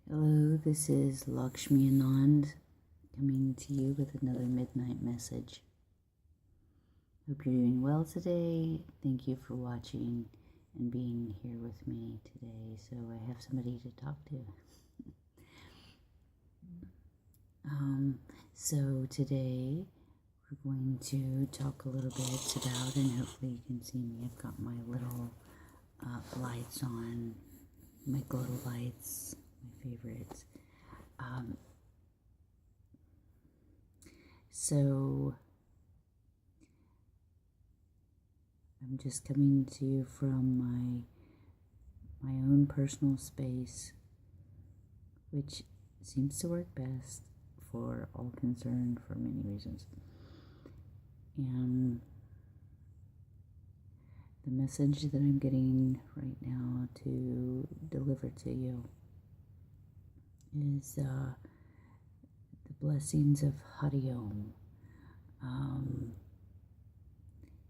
Hello, this is Laxmi Anand coming to you with another midnight message. Hope you're doing well today. Thank you for watching and being here with me today so I have somebody to talk to. So today we're going to talk a little bit about, and hopefully you can see me, I've got my little lights on, my glow lights, my favorites. So I'm just coming to you from my own personal space, which seems to work best for all concerned for many reasons. And the message that I'm getting right now to deliver to you is the blessings of Hari Om.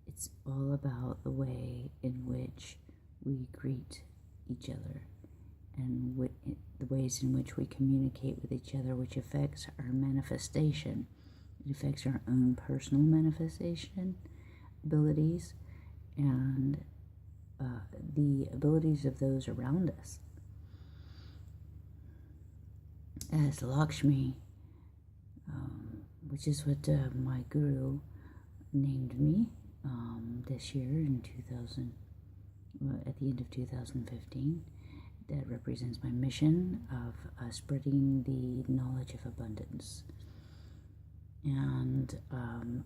It's all about the way in which we greet each other and the ways in which we communicate with each other, which affects our manifestation. It affects our own personal manifestation abilities and the abilities of those around us. As Lakshmi, which is what my guru named me this year in 2000, at the end of 2015, that represents my mission of spreading the knowledge of abundance and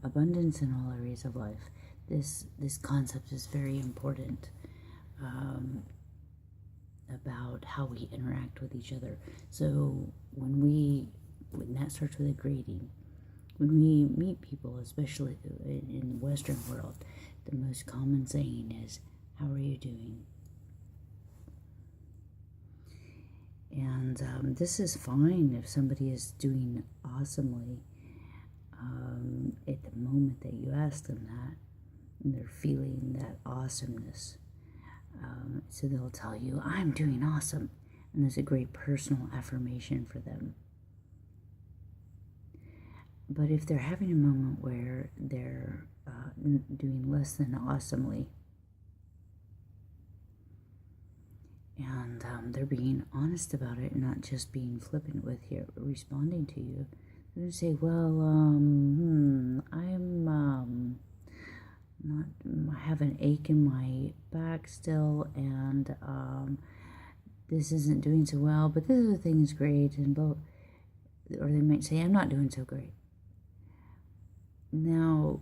abundance in all areas of life. This concept is very important about how we interact with each other. So when that starts with a greeting, when we meet people, especially in the Western world, the most common saying is, "How are you doing?" And this is fine if somebody is doing awesomely at the moment that you ask them that, and they're feeling that awesomeness. So they'll tell you, "I'm doing awesome," and that's a great personal affirmation for them. But if they're having a moment where they're doing less than awesomely, and they're being honest about it and not just being flippant with you, responding to you, they're going to say, "Well, I'm not, I have an ache in my back still, and this isn't doing so well, but this other thing is great," and both, or they might say, "I'm not doing so great." Now,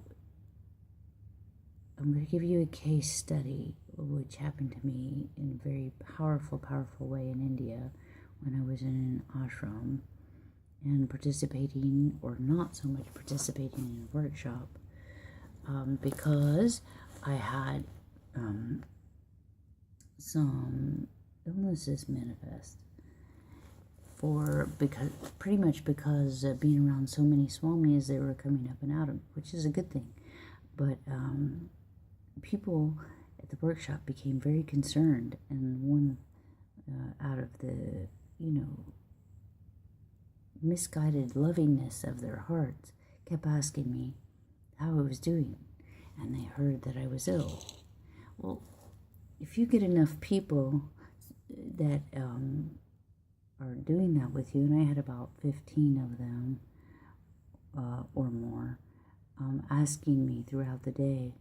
I'm going to give you a case study which happened to me in a very powerful way in India when I was in an ashram and participating, or not so much participating, in a workshop because I had some illnesses manifest pretty much because being around so many swamis, they were coming up and out of, which is a good thing. But people at the workshop became very concerned, and one out of the, misguided lovingness of their hearts kept asking me how I was doing, and they heard that I was ill. Well, if you get enough people that are doing that with you, and I had about 15 of them or more asking me throughout the day,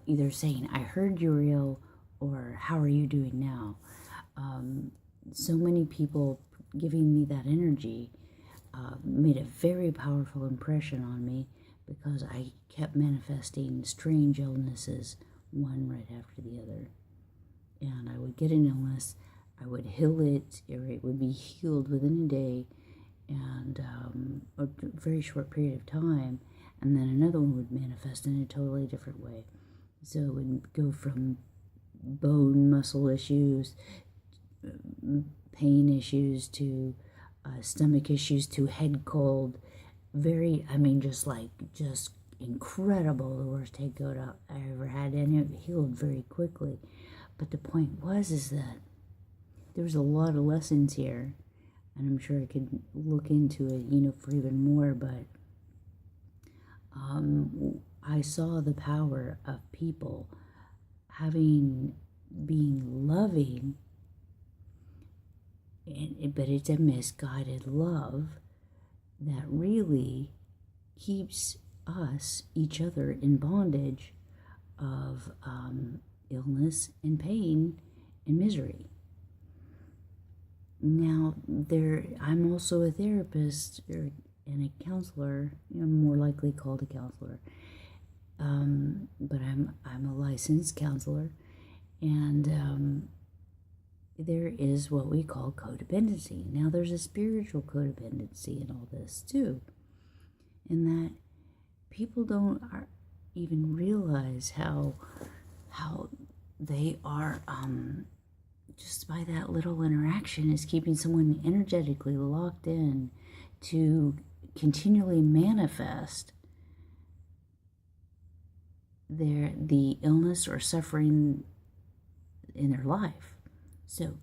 either saying, "I heard you're ill," or "How are you doing now?" So many people giving me that energy made a very powerful impression on me, because I kept manifesting strange illnesses, one right after the other. And I would get an illness, I would heal it, or it would be healed within a day, and a very short period of time, and then another one would manifest in a totally different way. So it would go from bone muscle issues, pain issues, to stomach issues, to head cold. Just incredible, the worst head cold I ever had, and it healed very quickly. But the point is that there's a lot of lessons here, and I'm sure I could look into it, for even more, but I saw the power of people being loving, but it's a misguided love that really keeps each other in bondage of illness and pain and misery. Now, I'm also a therapist and a counselor, more likely called a counselor, but I'm a licensed counselor, and there is what we call codependency. Now, there's a spiritual codependency in all this too, in that people don't even realize how they are just by that little interaction is keeping someone energetically locked in to continually manifest the illness or suffering in their life. So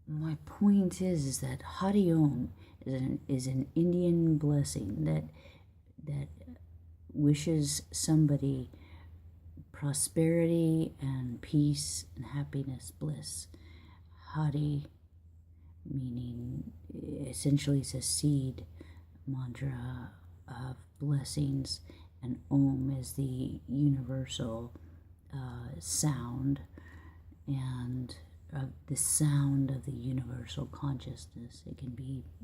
my point is that Hari Om is an Indian blessing that wishes somebody prosperity and peace and happiness, bliss. Hari meaning essentially it's a seed mantra of blessings, and Om is the universal sound and the sound of the universal consciousness.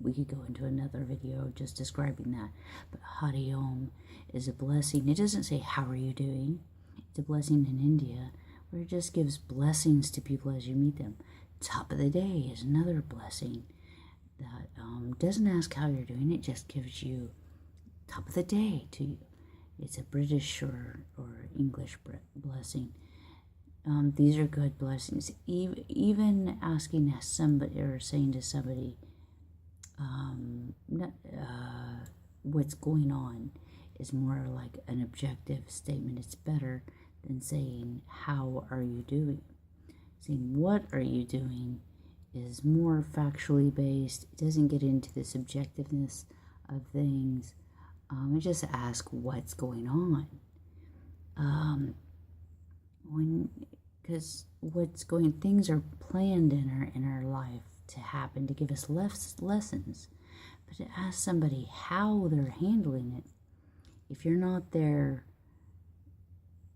We could go into another video just describing that, but Hari Om is a blessing. It doesn't say how are you doing. It's a blessing in India where it just gives blessings to people as you meet them. Top of the day is another blessing that doesn't ask how you're doing. It just gives you top of the day to you. It's a British or English blessing. These are good blessings. Even asking somebody or saying to somebody what's going on is more like an objective statement. It's better than saying, how are you doing? Saying, what are you doing is more factually based. It doesn't get into the subjectiveness of things. It just asks what's going on. Because things are planned in our life to happen, to give us lessons. But to ask somebody how they're handling it, if you're not their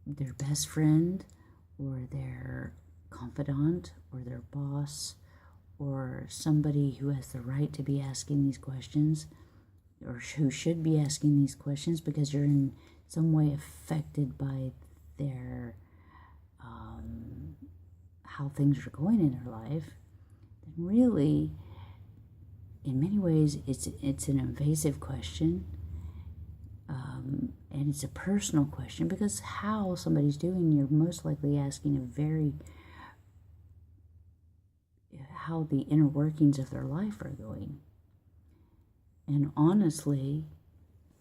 best friend or their confidant or their boss or somebody who has the right to be asking these questions or who should be asking these questions because you're in some way affected by their how things are going in their life, then really, in many ways, it's an invasive question. And it's a personal question because how somebody's doing, you're most likely asking how the inner workings of their life are going. And honestly,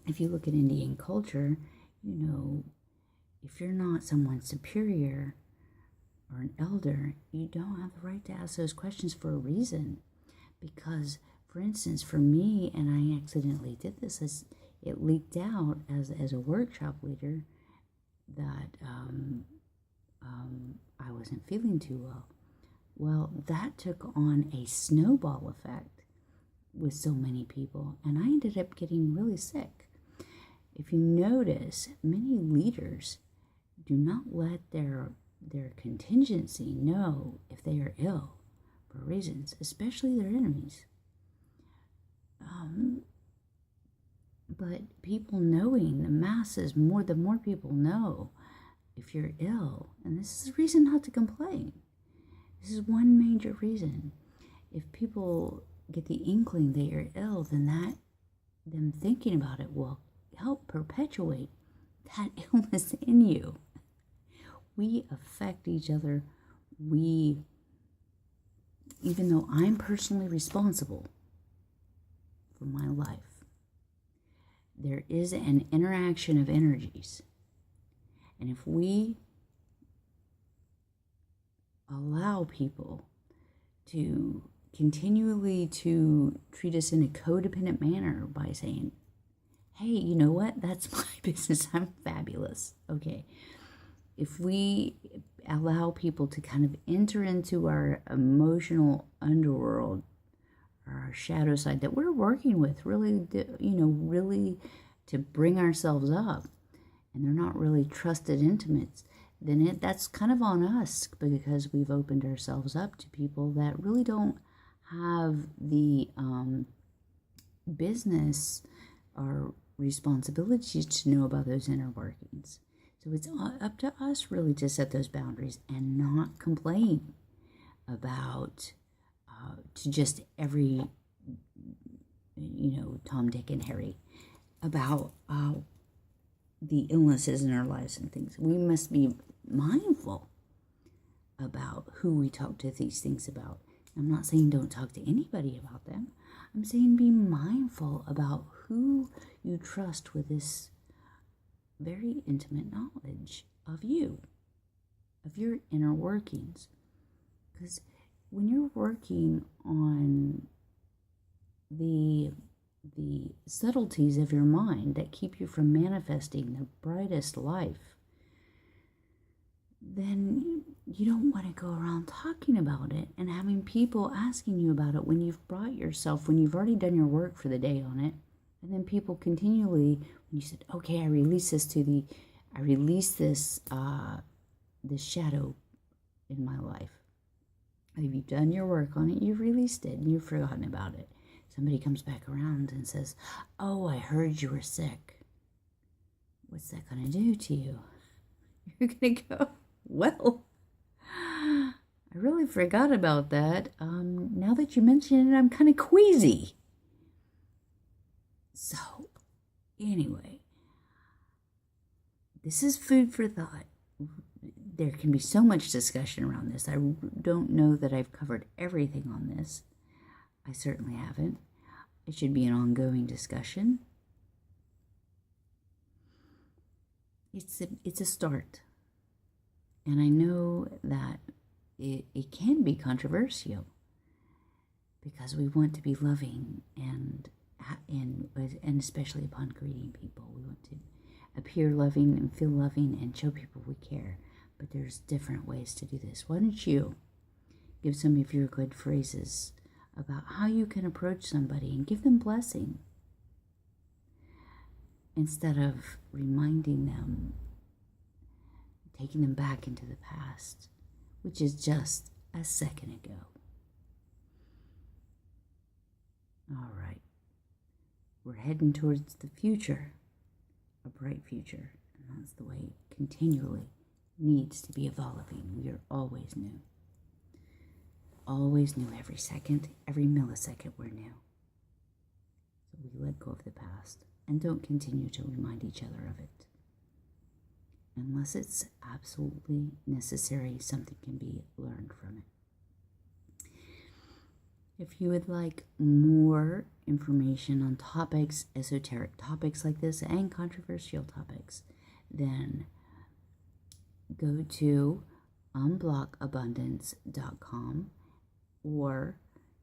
if you look at Indian culture, if you're not someone superior or an elder, you don't have the right to ask those questions for a reason. Because, for instance, for me, and I accidentally did this, it leaked out as a workshop leader that I wasn't feeling too well. Well, that took on a snowball effect with so many people, and I ended up getting really sick. If you notice, many leaders do not let their contingency know if they are ill for reasons, especially their enemies. But people knowing, the masses, the more people know if you're ill, and this is a reason not to complain. This is one major reason. If people get the inkling that you're ill, then them thinking about it will help perpetuate that illness in you. We affect each other. Even though I'm personally responsible for my life, there is an interaction of energies. And if we allow allow people to continually to treat us in a codependent manner by saying, hey, you know what? That's my business. I'm fabulous. Okay. If we allow people to kind of enter into our emotional underworld, or our shadow side that we're working with, really, really to bring ourselves up, and they're not really trusted intimates, then that's kind of on us, because we've opened ourselves up to people that really don't have the business or responsibilities to know about those inner workings. So it's up to us really to set those boundaries and not complain about to just every, Tom, Dick, and Harry about the illnesses in our lives and things. We must be mindful about who we talk to these things about. I'm not saying don't talk to anybody about them. I'm saying be mindful about who you trust with this very intimate knowledge of you, of your inner workings. Because when you're working on the subtleties of your mind that keep you from manifesting the brightest life, then you don't want to go around talking about it and having people asking you about it when you've already done your work for the day on it. And then people continually, when you said, okay, I release this this shadow in my life. If you've done your work on it, you've released it and you've forgotten about it. Somebody comes back around and says, oh, I heard you were sick. What's that going to do to you? You're going to go, well, I really forgot about that. Now that you mention it, I'm kind of queasy. So, anyway, this is food for thought. There can be so much discussion around this. I don't know that I've covered everything on this. I certainly haven't. It should be an ongoing discussion. It's a start. And I know that it can be controversial because we want to be loving and especially upon greeting people, we want to appear loving and feel loving and show people we care. But there's different ways to do this. Why don't you give some of your good phrases about how you can approach somebody and give them blessing instead of reminding them, taking them back into the past, which is just a second ago. All right. We're heading towards the future, a bright future, and that's the way it continually needs to be evolving. We are always new. Always new, every second, every millisecond we're new. So we let go of the past and don't continue to remind each other of it. Unless it's absolutely necessary, something can be learned from it. If you would like more information on topics, esoteric topics like this, and controversial topics, then go to unblockabundance.com, or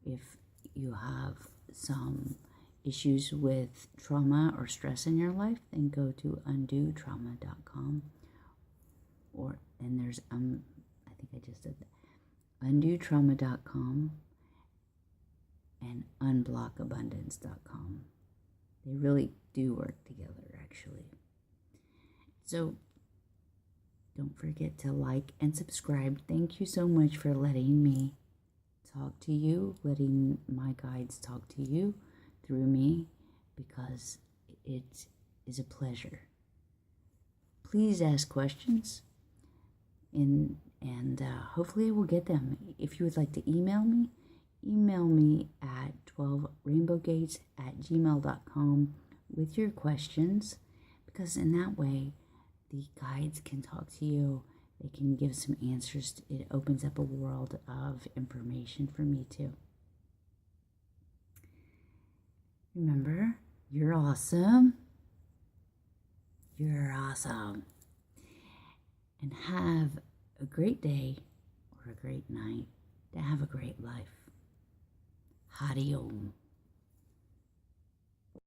if you have some issues with trauma or stress in your life, then go to undotrauma.com, and there's I think I just said that, undotrauma.com and unblockabundance.com. They really do work together, actually. So don't forget to like and subscribe. Thank you so much for letting me talk to you, letting my guides talk to you through me, because it is a pleasure. Please ask questions, and hopefully I will get them. If you would like to email me at 12rainbowgates@gmail.com with your questions, because in that way the guides can talk to you. They can give some answers. It opens up a world of information for me too. Remember, you're awesome. You're awesome. And have a great day or a great night, to have a great life. Hari Om.